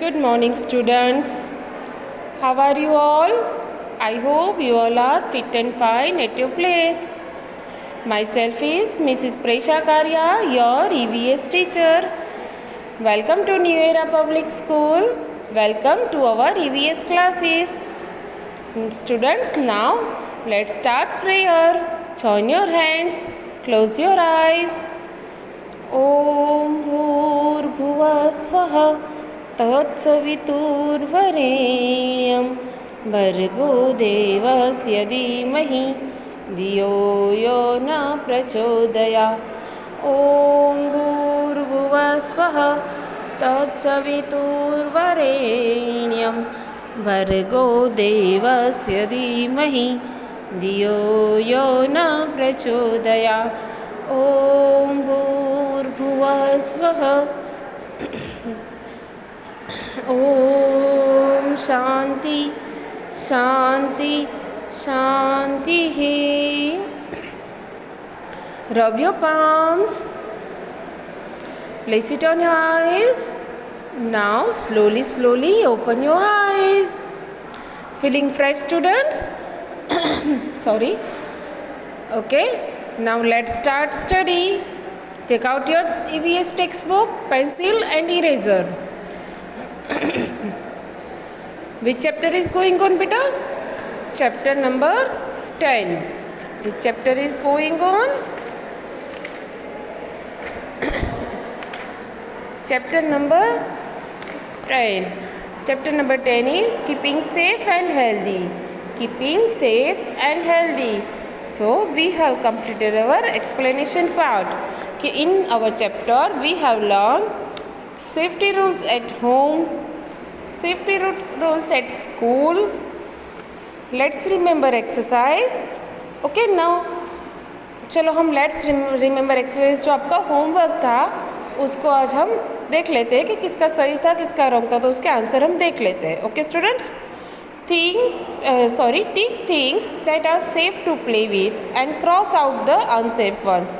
Good morning, students. How are you all? I hope you all are fit and fine at your place. Myself is Mrs. Presha Karya, your EVS teacher. Welcome to New Era Public School. Welcome to our EVS classes. Students, now let's start prayer. Join your hands. Close your eyes. Om Bhurbhuvasvaha तत्सवितुर्वरेण्यं भर्गो देवस्य धीमहि धियो यो न प्रचोदयात् ॐ भूर्भुवस्वः तत्सवितुर्वरेण्यं भर्गो देवस्य धीमहि धियो यो न प्रचोदयात् ॐ भूर्भुवस्वः ओम शांति शांति शांति है. Rub your palms. Place it on your eyes. Now slowly open your eyes. Feeling fresh, students? Sorry. Okay. Now let's start study. Take out your EVS textbook, pencil and eraser. Which chapter is going on, beta? Chapter number 10. Which chapter is going on? Chapter number 10. Chapter number 10 is keeping safe and healthy. Keeping safe and healthy. So we have completed our explanation part. In our chapter we have learned safety rules at home, safety rules at school. Let's remember exercise. Okay, now चलो हम let's remember exercise जो आपका homework था उसको आज हम देख लेते हैं कि किसका सही था किसका रॉन्ग था, तो उसके आंसर हम देख लेते हैं. Okay students, tick things that are safe to play with and cross out the unsafe ones.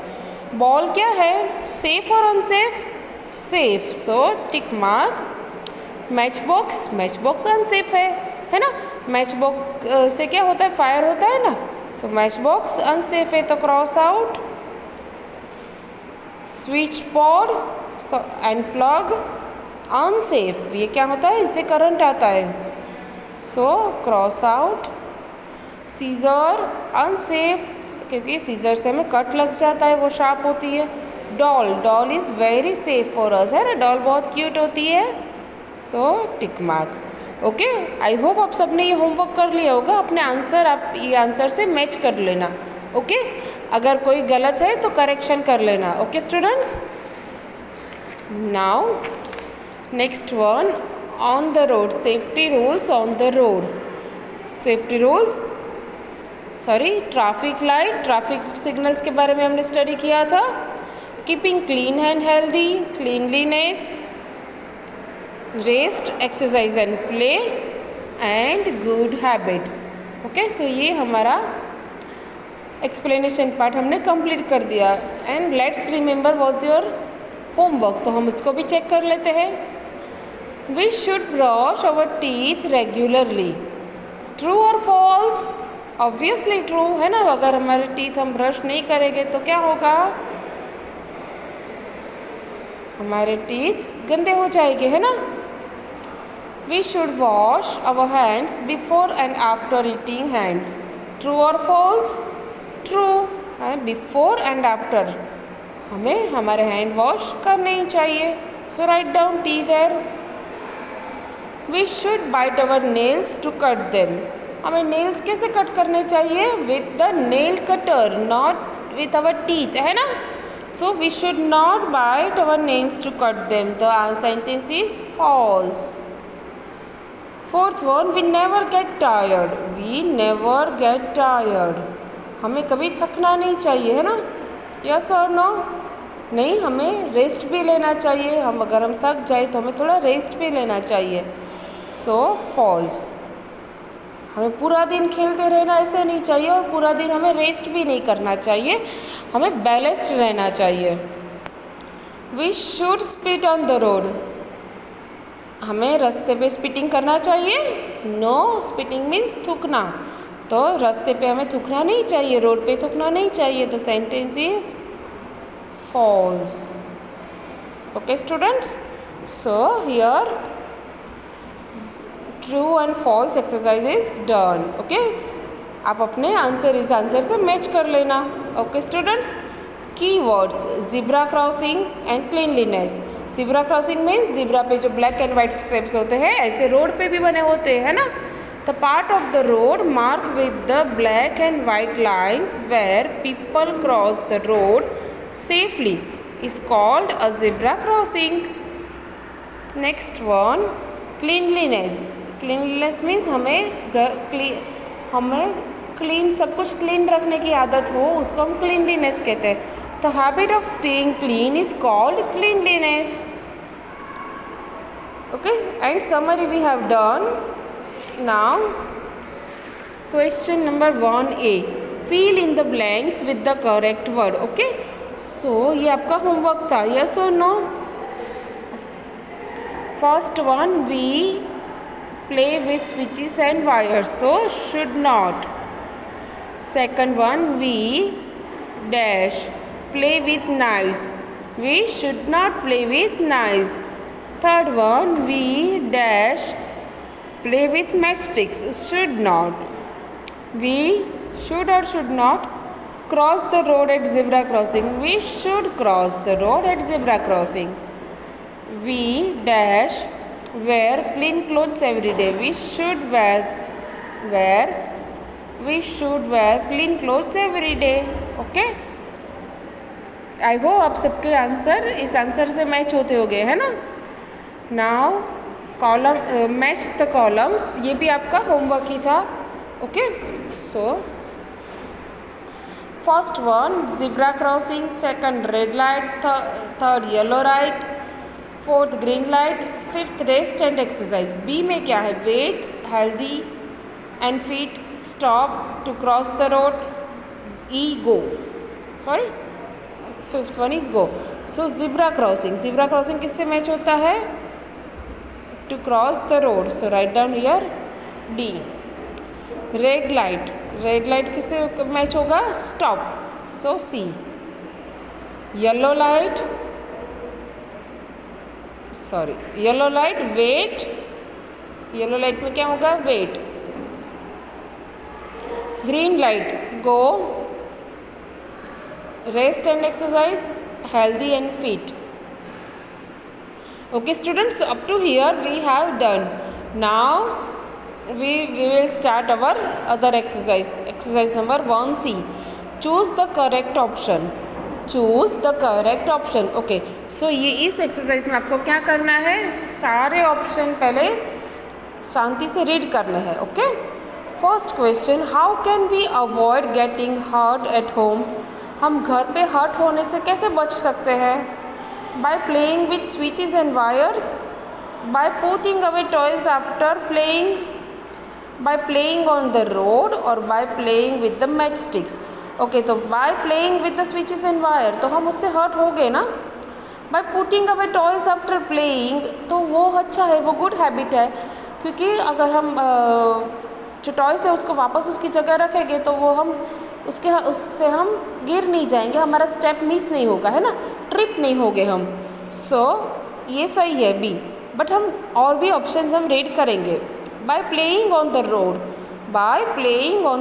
Ball क्या है, सेफ और unsafe? Safe, so tick mark. Match box unsafe है ना. मैच बॉक्स से क्या होता है, फायर होता है ना. सो मैच बॉक्स अनसेफ है तो cross out. Switch board and plug unsafe, ये क्या होता है, इससे करंट आता है. So cross out. Scissor unsafe क्योंकि सीजर से हमें कट लग जाता है, वो शार्प होती है. Doll is very safe for us, है ना. डॉल बहुत क्यूट होती है. So tick mark. Okay, I hope आप सबने ये होमवर्क कर लिया होगा. अपने आंसर आप ये आंसर से मैच कर लेना. ओके, अगर कोई गलत है तो करेक्शन कर लेना. Okay students, now next one, on the road. Safety rules on the road. Safety rules traffic light, traffic signals के बारे में हमने स्टडी किया था. Keeping clean and healthy, cleanliness. Rest, exercise and play and good habits. Okay, so ये हमारा explanation part हमने complete कर दिया. And let's remember was your homework, तो हम उसको भी चेक कर लेते हैं. We should brush our teeth regularly. True और फॉल्स? ऑब्वियसली ट्रू, है ना. अगर हमारे टीथ हम ब्रश नहीं करेंगे तो क्या होगा, हमारे टीथ गंदे हो जाएंगे, है ना. We should wash our hands before and after eating hands. True और फॉल्स? ट्रू है, बिफोर एंड आफ्टर हमें हमारे हैंड वॉश करने ही चाहिए. So write down T there. We should bite our nails to cut them. हमें nails कैसे cut करने चाहिए, with the nail cutter, not with our teeth, है ना. So we should not bite our nails to cut them. The sentence is false. Fourth one, we never get tired. We never get tired. हमें कभी थकना नहीं चाहिए, है ना. Yes or no? नहीं, हमें रेस्ट भी लेना चाहिए. अगर हम थक जाए तो हमें थोड़ा रेस्ट भी लेना चाहिए. So false. हमें पूरा दिन खेलते रहना ऐसे नहीं चाहिए और पूरा दिन हमें रेस्ट भी नहीं करना चाहिए. हमें बैलेंस्ड रहना चाहिए. We should speed on the road. हमें रास्ते पे स्पिटिंग करना चाहिए? नो, स्पिटिंग मीन्स थूकना। तो रास्ते पे हमें थूकना नहीं चाहिए, रोड पे थूकना नहीं चाहिए। The sentence is false. Okay students, so here true and false exercise is done. Okay, आप अपने आंसर इस आंसर से मैच कर लेना। Okay students, keywords zebra crossing and cleanliness. Zebra crossing means zebra पे जो ब्लैक एंड वाइट स्ट्रिप्स होते हैं, ऐसे रोड पे भी बने होते हैं ना। The part of the road mark with the black and white lines where people cross the road safely is called a zebra crossing. Next one, cleanliness. Cleanliness means हमें क्लीन, सब कुछ क्लीन रखने की आदत हो, उसको हम क्लीनलीनेस कहते हैं। The habit of staying clean is called cleanliness. Okay, and summary we have done. Now question number 1A, fill in the blanks with the correct word. Okay, so ये आपका होमवर्क था, यस और no? First one, we play with switches and wires, so should not. Second one, we dash play with knives, we should not play with knives. Third one, we dash play with matchsticks, should not. We should or should not cross the road at zebra crossing, we should cross the road at zebra crossing. We dash wear clean clothes every day, we should wear clean clothes every day. Okay, I hope आप सबके answer इस answer से match होते हो गए है ना। Now column, match the columns, ये भी आपका होमवर्क ही था। Okay, so first one zebra crossing, second red light, third yellow light, fourth green light, fifth rest and exercise. B में क्या है? Wait, healthy and fit, stop, to cross the road, E go, sorry fifth one is go. So zebra crossing किससे match होता है? To cross the road, so write down here D. Red light किससे match होगा? Stop, so C. Yellow light wait, yellow light में क्या होगा? Wait. Green light go, rest and exercise, healthy and fit. Okay students, up to here we have done. Now we will start our other exercise number 1C. choose the correct option. Okay, so ये इस exercise में आपको क्या करना है? सारे option पहले शांति से रीड करने हैं। Okay, first question, how can we avoid getting hurt at home? हम घर पे हर्ट होने से कैसे बच सकते हैं? Bye playing with switches and wires, by putting away toys after playing, by playing on the road or by playing with the matchsticks. Okay, तो by playing with the switches and wire तो हम उससे hurt हो गए ना। by putting away toys after playing तो वो अच्छा है, वो गुड हैबिट है, क्योंकि अगर हम जो टॉयस है उसको वापस उसकी जगह रखेंगे तो वो हम उससे हम गिर नहीं जाएंगे, हमारा स्टेप मिस नहीं होगा, है ना, ट्रिप नहीं होंगे हम। सो ये सही है बी, बट हम और भी ऑप्शंस हम रीड करेंगे। By playing on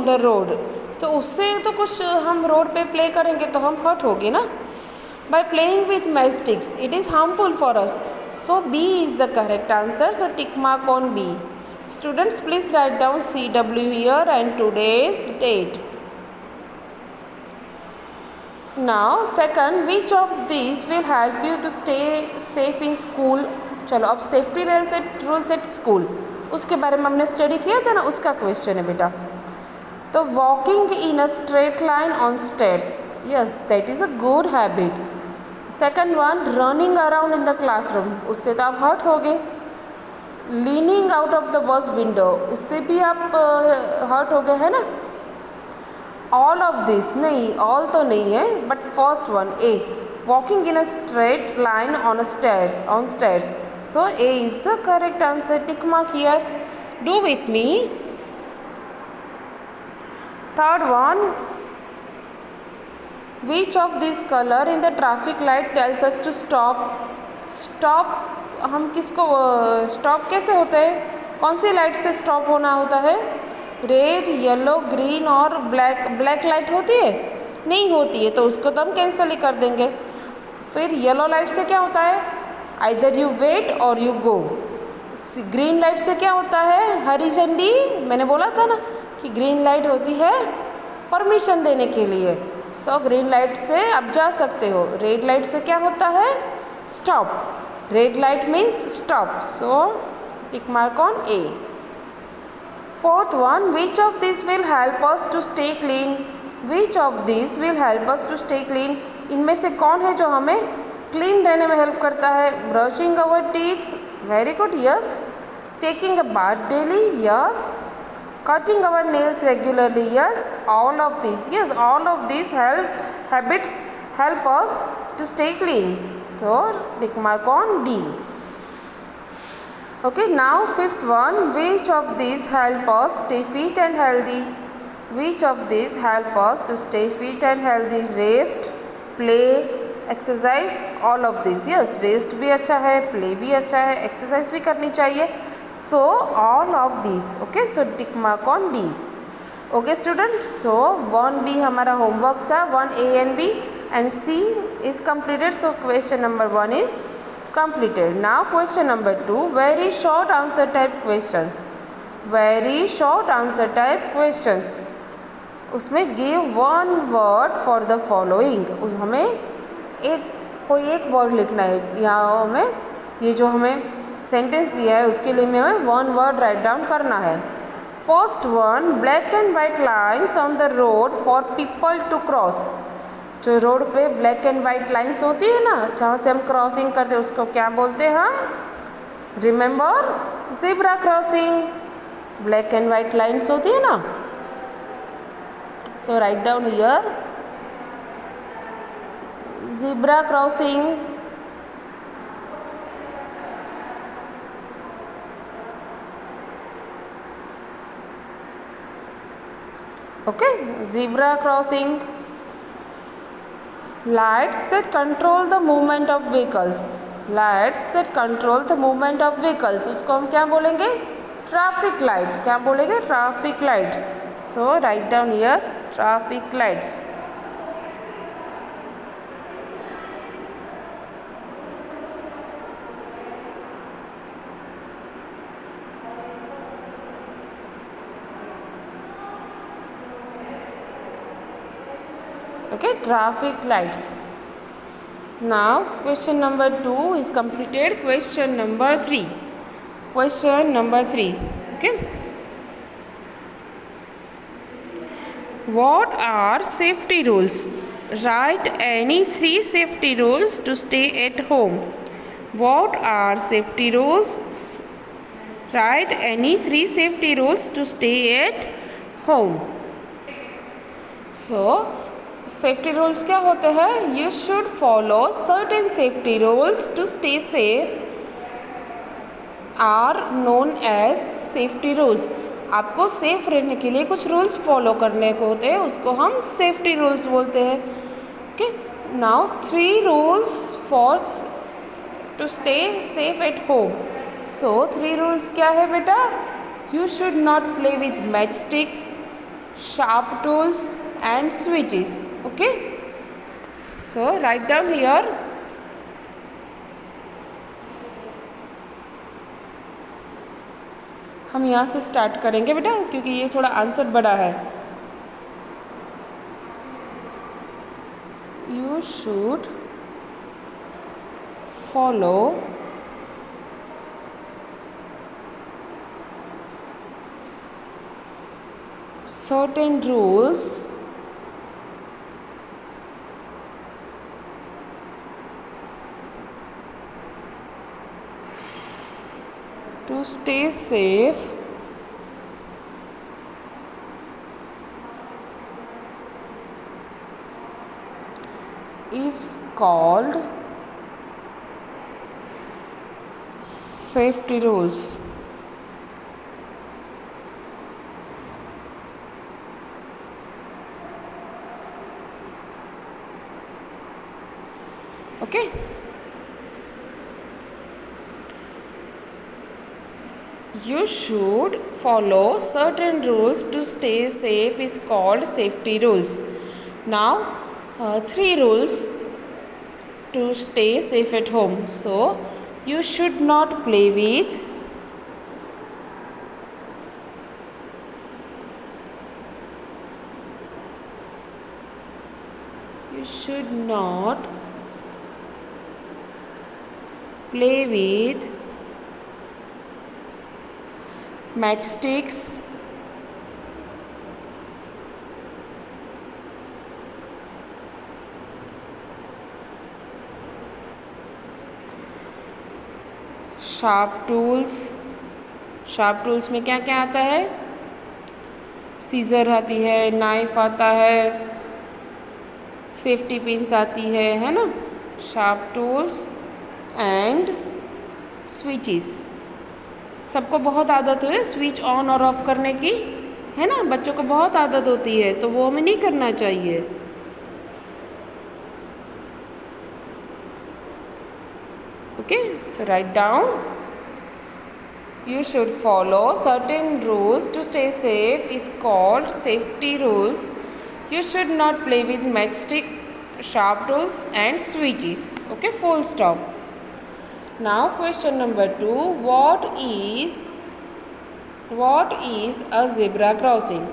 the road, तो उससे तो कुछ हम रोड पे प्ले करेंगे तो हम हर्ट होंगे ना। By playing with matchsticks, it is harmful for us, so B is the correct answer, so tick mark on B. Students please write down CW here and today's date. Now second, which of this will help you to stay safe in school? चलो अब safety rules at school, उसके बारे में हमने study किया था ना, उसका क्वेश्चन है बेटा। तो walking in a straight line on stairs, yes that is a good habit. Second one, running around in the classroom, उससे तो आप हर्ट हो गए। Leaning out of the bus window, उससे भी आप हर्ट हो गए, है ना। ऑल ऑफ दिस नहीं, ऑल तो नहीं है, but first one A, walking in a straight line on stairs, So A is the correct answer. Tick mark here. Do with me. Third one. Which of these color in the traffic light tells us to stop? Stop हम किसको stop कैसे होता है? कौन सी light से stop होना होता है? रेड, येलो, ग्रीन और ब्लैक लाइट होती है? नहीं होती है, तो उसको तो हम कैंसिल ही कर देंगे. फिर येलो लाइट से क्या होता है? आइदर यू वेट और यू गो. ग्रीन लाइट से क्या होता है? हरी झंडी. मैंने बोला था ना कि ग्रीन लाइट होती है परमिशन देने के लिए. सो ग्रीन लाइट से आप जा सकते हो. रेड लाइट से क्या होता है? Stop. Red light means stop. So tick mark on A. Fourth one. Which of this will help us to stay clean? Which of this will help us to stay clean? इनमें से कौन है जो हमें क्लीन रहने में help करता है? Brushing our teeth. Very good. Yes. Taking a bath daily. Yes. Cutting our nails regularly. Yes. All of these. Yes. All of these habits help us to stay clean. So tick mark on D. Okay. Now fifth one. Which of these help us stay fit and healthy? Which of these help us to stay fit and healthy? Rest, play, exercise. All of these. Yes. Rest भी अच्छा है, play भी अच्छा है, exercise भी करनी चाहिए. So all of these. Okay, so tick mark on D. Okay students, so 1B हमारा homework था. 1A and B and C is completed. So question number 1 is completed. Now question number 2, very short answer type questions. Very short answer type questions. उसमें give one word for the following. हमें कोई एक word लिखना है. यहाँ हमें ये जो हमें सेंटेंस दिया है उसके लिए हमें वन वर्ड राइट डाउन करना है. First one. Black and white lines on the road for people to cross. जो रोड पे ब्लैक एंड वाइट लाइन्स होती है ना, जहाँ से हम क्रॉसिंग करते हैं, उसको क्या बोलते हैं हम? Remember, zebra crossing. Black and white lines होती है ना. So write down here zebra crossing. Okay, zebra crossing. Lights that control the movement of vehicles. Lights that control the movement of vehicles. उसको हम क्या बोलेंगे? Traffic light. क्या बोलेंगे? Traffic lights. So write down here traffic lights. Okay, traffic lights. Now question number 2 is completed. Question number 3. Question number 3. Okay. What are safety rules? Write any 3 safety rules to stay at home. What are safety rules? Write any 3 safety rules to stay at home. So safety rules क्या होते हैं? You should follow certain safety rules to stay safe are known as safety rules. आपको safe रहने के लिए कुछ rules follow करने को होते हैं, उसको हम सेफ्टी रूल्स बोलते हैं. Okay. Now 3 rules for to stay safe at home. So 3 rules क्या है बेटा? You should not play with matchsticks, sharp tools and switches. Okay, so write down here. हम यहाँ से स्टार्ट करेंगे बेटा, क्योंकि ये थोड़ा आंसर बड़ा है. You should follow certain rules to stay safe is called safety rules. Okay. You should follow certain rules to stay safe is called safety rules. Now, 3 rules to stay safe at home. So, you should not play with matchsticks, sharp tools में क्या क्या आता है? Scissor आती है, knife आता है, safety pins आती है ना? Sharp tools and switches. सबको बहुत आदत है स्विच ऑन और ऑफ करने की, है ना? बच्चों को बहुत आदत होती है, तो वो हमें नहीं करना चाहिए। Okay, so write down, you should follow certain rules to stay safe is called safety rules. You should not play with matchsticks, sharp tools and switches. Okay, full stop. Now question number 2, what is a zebra crossing?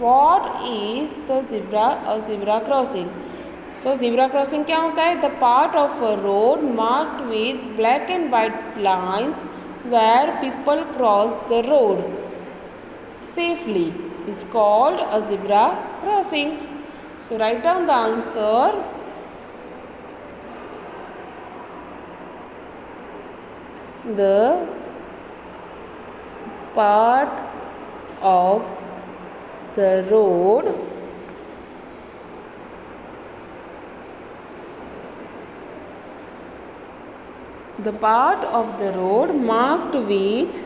What is a zebra crossing? So zebra crossing क्या होता है? The part of a road marked with black and white lines where people cross the road safely is called a zebra crossing. So write down the answer. The part of the road marked with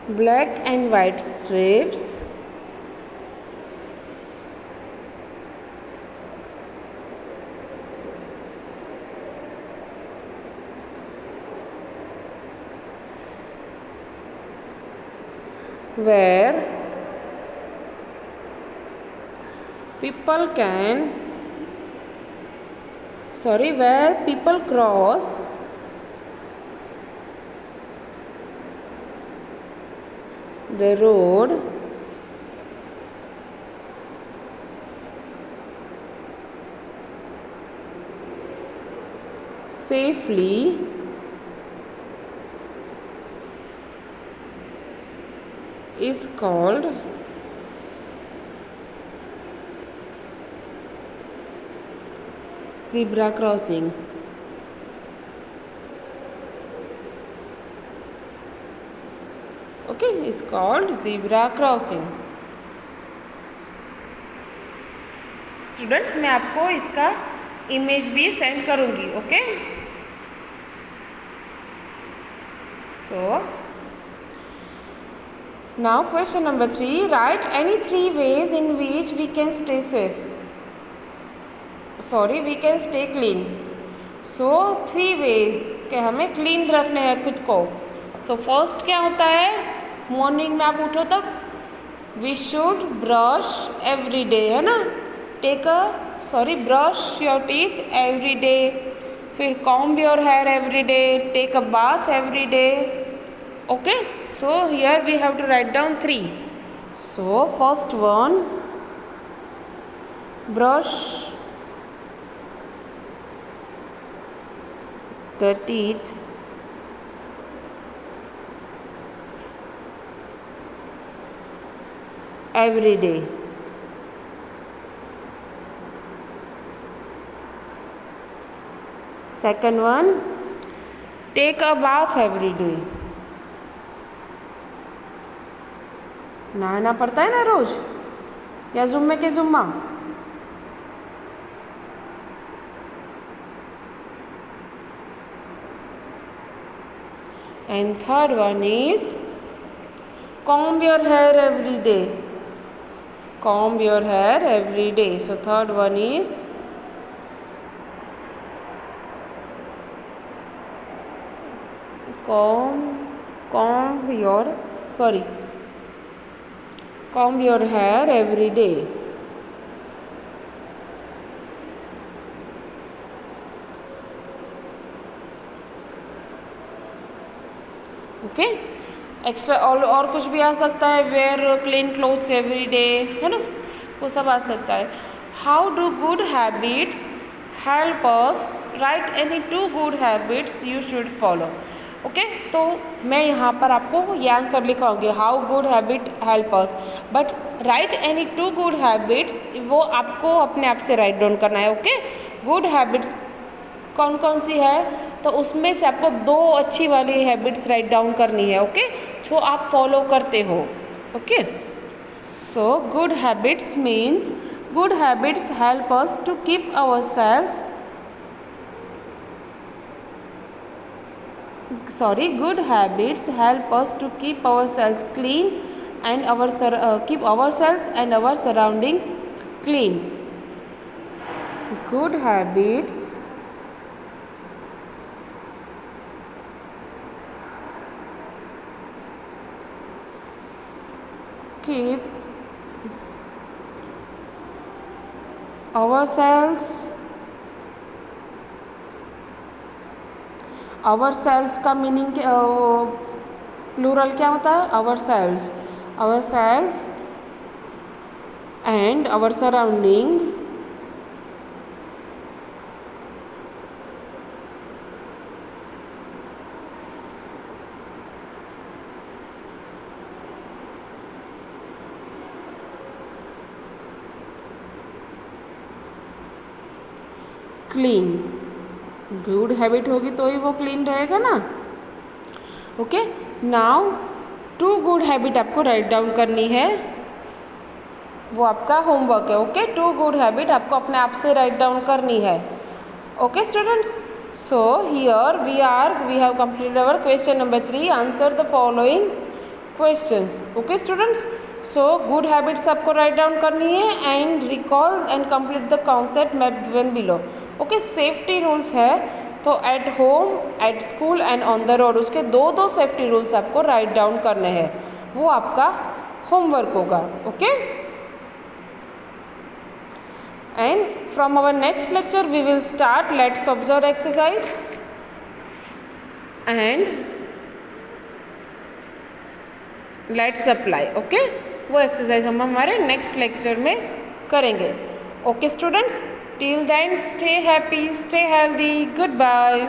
black and white strips where people cross the road safely is called zebra crossing. Okay, it's called zebra crossing. Students, मैं आपको इसका image भी send करूंगी. Okay, so now question number 3, write any 3 ways in which we can stay clean. So 3 ways कि हमें clean रखने हैं खुद को. So फर्स्ट क्या होता है? मॉर्निंग में आप उठो तब we should brush every day, है ना? brush your teeth every day. फिर comb your hair every day, take a bath every day. Okay, so here we have to write down 3. So first one, brush the teeth every day. Second one, take a bath every day. नहाना पड़ता है ना रोज. या जुम्मे के जुम्मा? And third one is comb your hair every day. Comb your hair every day. So third one is comb your hair every day. Okay extra और कुछ भी आ सकता है, wear clean clothes every day, है ना, वो सब आ सकता है. How do good habits help us? Write any 2 good habits you should follow. Okay, तो मैं यहाँ पर आपको ये आंसर लिखाऊंगी, how good habit help us, but write any 2 good habits, वो आपको अपने आप से राइट डाउन करना है. ओके, गुड हैबिट्स कौन कौन सी है, तो उसमें से आपको 2 अच्छी वाली हैबिट्स राइट डाउन करनी है. ओके, जो आप फॉलो करते हो. Okay, so good habits means good habits help us to keep ourselves good habits help us to keep ourselves clean and keep ourselves and our surroundings clean. Good habits keep ourselves का meaning plural क्या होता है? ourselves and our surrounding clean. Good habit होगी तो ही वो clean रहेगा ना. Okay, now 2 good habit आपको राइट डाउन करनी है, वो आपका होमवर्क है. ओके, 2 गुड हैबिट आपको अपने आप से राइट डाउन करनी है. Okay students, so here we have completed our question number 3. Answer the following questions. Okay students, so good habits आपको राइट डाउन करनी है and recall and complete the concept map given below. Okay, safety rules है तो at home, at school and on the road, उसके 2 safety rules आपको write down करने हैं, वो आपका होमवर्क होगा. Okay, and from our next lecture we will start let's observe exercise and let's apply. Okay, वो एक्सरसाइज हम हमारे नेक्स्ट लेक्चर में करेंगे. Okay students, till then stay happy, stay healthy, goodbye.